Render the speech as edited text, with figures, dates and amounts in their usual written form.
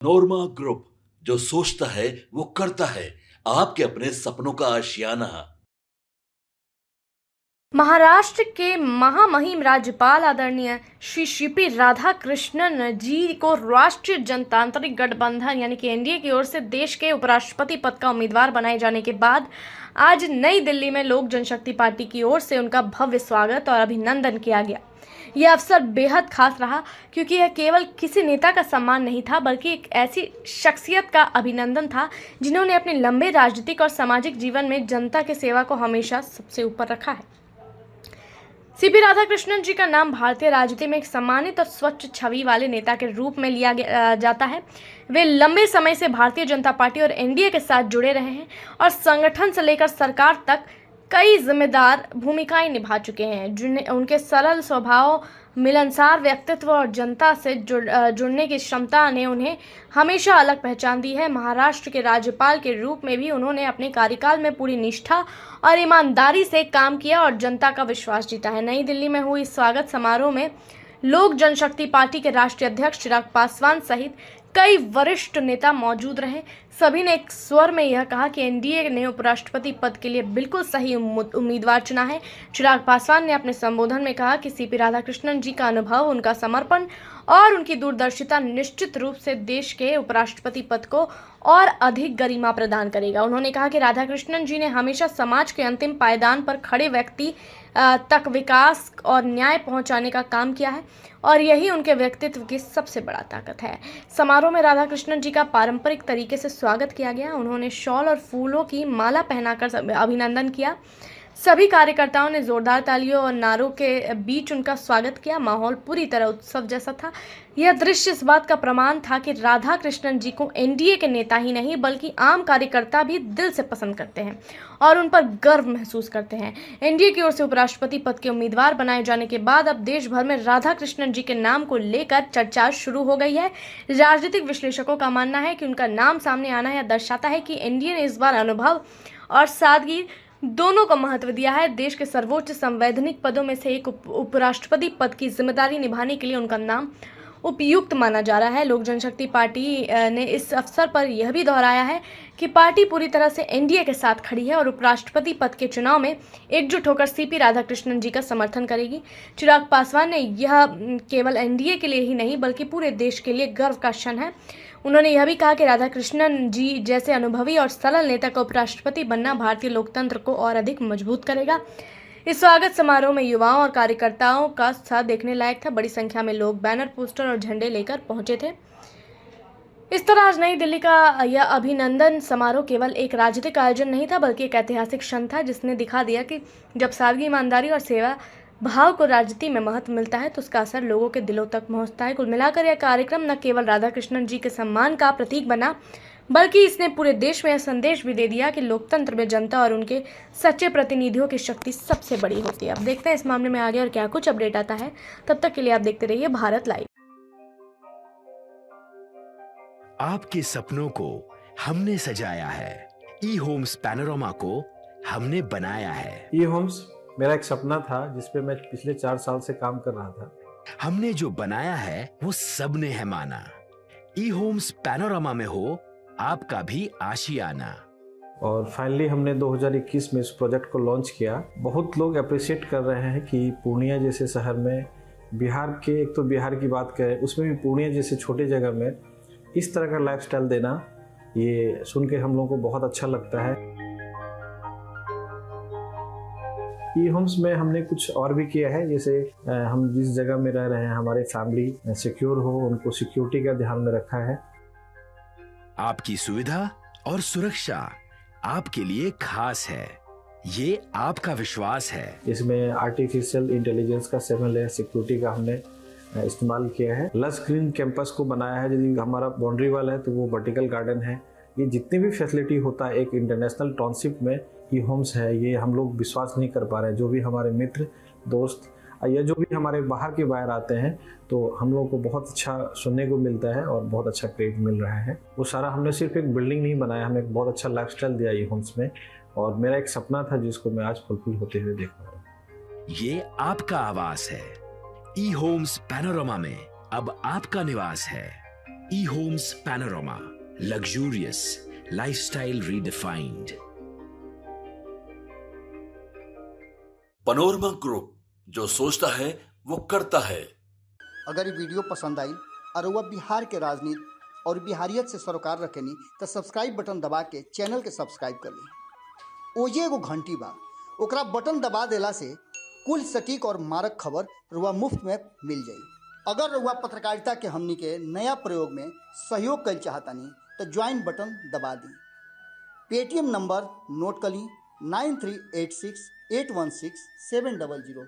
नोरमा group, जो सोचता है वो करता है। आपके अपने सपनों का आशियाना। महाराष्ट्र के महामहिम राज्यपाल आदरणीय श्री सीपी राधाकृष्णन जी को राष्ट्रीय जनतांत्रिक गठबंधन यानी कि एनडीए की ओर से देश के उपराष्ट्रपति पद का उम्मीदवार बनाए जाने के बाद आज नई दिल्ली में लोक जनशक्ति पार्टी की ओर से उनका भव्य स्वागत और अभिनंदन किया गया। यह अवसर बेहद खास रहा क्योंकि यह केवल किसी नेता का सम्मान नहीं था, बल्कि एक ऐसी शख्सियत का अभिनंदन था जिन्होंने अपने लंबे राजनीतिक और सामाजिक जीवन में जनता की सेवा को हमेशा सबसे ऊपर रखा है। सीपी राधाकृष्णन जी का नाम भारतीय राजनीति में एक सम्मानित और स्वच्छ छवि वाले नेता के रूप में लिया जाता है। वे लंबे समय से भारतीय जनता पार्टी और एनडीए के साथ जुड़े रहे हैं और संगठन से लेकर सरकार तक कई जिम्मेदार भूमिकाएं निभा चुके हैं, जिन्हें उनके सरल स्वभाव, मिलनसार व्यक्तित्व और जनता से जुड़ने की क्षमता ने उन्हें हमेशा अलग पहचान दी है। महाराष्ट्र के राज्यपाल के रूप में भी उन्होंने अपने कार्यकाल में पूरी निष्ठा और ईमानदारी से काम किया और जनता का विश्वास जीता है। नई दिल्ली में हुई स्वागत समारोह में लोक जनशक्ति पार्टी के राष्ट्रीय अध्यक्ष चिराग पासवान सहित कई वरिष्ठ नेता मौजूद रहे। सभी ने एक स्वर में यह कहा कि एनडीए ने उपराष्ट्रपति पद के लिए बिल्कुल सही उम्मीदवार चुना है। चिराग पासवान ने अपने संबोधन में कहा कि सीपी राधाकृष्णन जी का अनुभव, उनका समर्पण और उनकी दूरदर्शिता निश्चित रूप से देश के उपराष्ट्रपति पद को और अधिक गरिमा प्रदान करेगा। उन्होंने कहा कि राधाकृष्णन जी ने हमेशा समाज के अंतिम पायदान पर खड़े व्यक्ति तक विकास और न्याय पहुंचाने का काम किया है और यही उनके व्यक्तित्व की सबसे बड़ा ताकत है। समारोह में राधाकृष्णन जी का पारंपरिक तरीके से स्वागत किया गया। उन्होंने शॉल और फूलों की माला पहनाकर अभिनंदन किया। सभी कार्यकर्ताओं ने जोरदार तालियों और नारों के बीच उनका स्वागत किया। माहौल पूरी तरह उत्सव जैसा था। यह दृश्य इस बात का प्रमाण था कि राधाकृष्णन जी को एनडीए के नेता ही नहीं बल्कि आम कार्यकर्ता भी दिल से पसंद करते हैं और उन पर गर्व महसूस करते हैं। एनडीए की ओर से उपराष्ट्रपति पद के उम्मीदवार बनाए जाने के बाद अब देश भर में राधाकृष्णन जी के नाम को लेकर चर्चा शुरू हो गई है। राजनीतिक विश्लेषकों का मानना है कि उनका नाम सामने आना यह दर्शाता है कि एनडीए ने इस बार अनुभव और सादगी दोनों को महत्व दिया है। देश के सर्वोच्च संवैधानिक पदों में से एक उपराष्ट्रपति पद की जिम्मेदारी निभाने के लिए उनका नाम उपयुक्त माना जा रहा है। लोक जनशक्ति पार्टी ने इस अवसर पर यह भी दोहराया है कि पार्टी पूरी तरह से एनडीए के साथ खड़ी है और उपराष्ट्रपति पद के चुनाव में एकजुट होकर सीपी राधाकृष्णन जी का समर्थन करेगी। चिराग पासवान ने यह केवल एनडीए के लिए ही नहीं बल्कि पूरे देश के लिए गर्व का क्षण है। उन्होंने यह भी कहा कि राधाकृष्णन जी जैसे अनुभवी और सरल नेता का उपराष्ट्रपति बनना भारतीय लोकतंत्र को और अधिक मजबूत करेगा। इस स्वागत समारोह में युवाओं और कार्यकर्ताओं का उत्साह देखने लायक था। बड़ी संख्या में लोग बैनर, पोस्टर और झंडे लेकर पहुंचे थे। इस तरह आज नई दिल्ली का यह अभिनंदन समारोह केवल एक राजनीतिक आयोजन नहीं था बल्कि एक ऐतिहासिक क्षण था, जिसने दिखा दिया कि जब सादगी, ईमानदारी और सेवा भाव को राजनीति में महत्व मिलता है तो उसका असर लोगों के दिलों तक पहुंचता है। कुल मिलाकर यह कार्यक्रम न केवल राधाकृष्णन जी के सम्मान का प्रतीक बना बल्कि इसने पूरे देश में यह संदेश भी दे दिया कि लोकतंत्र में जनता और उनके सच्चे प्रतिनिधियों की शक्ति सबसे बड़ी होती है। अब देखते हैं इस मामले में आगे और क्या कुछ अपडेट आता है। तब तक के लिए आप देखते रहिए भारत लाइव। आपके सपनों को हमने सजाया है, ई होम्स पैनोरामा को हमने बनाया है। ई होम्स मेरा एक सपना था जिसपे मैं पिछले 4 साल से काम कर रहा था। हमने जो बनाया है वो सबने है माना। ई होम्स पैनोरामा में हो आपका भी आशियाना। और फाइनली हमने 2021 में इस प्रोजेक्ट को लॉन्च किया। बहुत लोग अप्रिशिएट कर रहे हैं कि पूर्णिया जैसे शहर में, बिहार के, एक तो बिहार की बात करें उसमें भी पूर्णिया जैसे छोटे जगह में इस तरह का लाइफस्टाइल देना, ये सुन के हम लोगों को बहुत अच्छा लगता है। ई होम्स में हमने कुछ और भी किया है, जैसे हम जिस जगह में रह रहे हैं हमारे फैमिली सिक्योर हो, उनको सिक्योरिटी का ध्यान में रखा है। आपकी सुविधा और सुरक्षा आपके लिए खास है, ये आपका विश्वास है। इसमें आर्टिफिशियल इंटेलिजेंस का 7 लेयर सिक्योरिटी का हमने इस्तेमाल किया है। लस ग्रीन कैंपस को बनाया है। यदि हमारा बाउंड्री वाल है तो वो वर्टिकल गार्डन है। ये जितनी भी फैसिलिटी होता है एक इंटरनेशनल टाउनशिप में ई होम्स है, ये हम लोग विश्वास नहीं कर पा रहे हैं। जो भी हमारे मित्र, दोस्त या जो भी हमारे बाहर के बाहर आते हैं तो हम लोग को बहुत अच्छा सुनने को मिलता है और बहुत अच्छा क्रेडिट मिल रहा है। वो सारा हमने सिर्फ एक बिल्डिंग नहीं बनाया, हमें एक बहुत अच्छा लाइफस्टाइल दिया ई होम्स में, और मेरा एक सपना था जिसको मैं आज फुलफिल होते हुए देख पा रहा हूँ। ये आपका आवास है। ई होम्स पैनोरामा में अब आपका निवास है। E-Homes Panorama, luxurious lifestyle redefined. Panorama group, जो सोचता है वो करता है। अगर ये वीडियो पसंद आई और वह बिहार के राजनीति और बिहारियत से सरोकार रखेनी तो सब्सक्राइब बटन दबा के चैनल के सब्सक्राइब कर ली। ओजे एगो घंटी बा, ओकरा बटन दबा देला से कुल सटीक और मारक खबर रुआ मुफ्त में मिल जाई। अगर रुआ पत्रकारिता के हमनी के नया प्रयोग में सहयोग कर चाहतानी तो ज्वाइन बटन दबा दी। पेटीएम नंबर नोट कर ली 9386816700।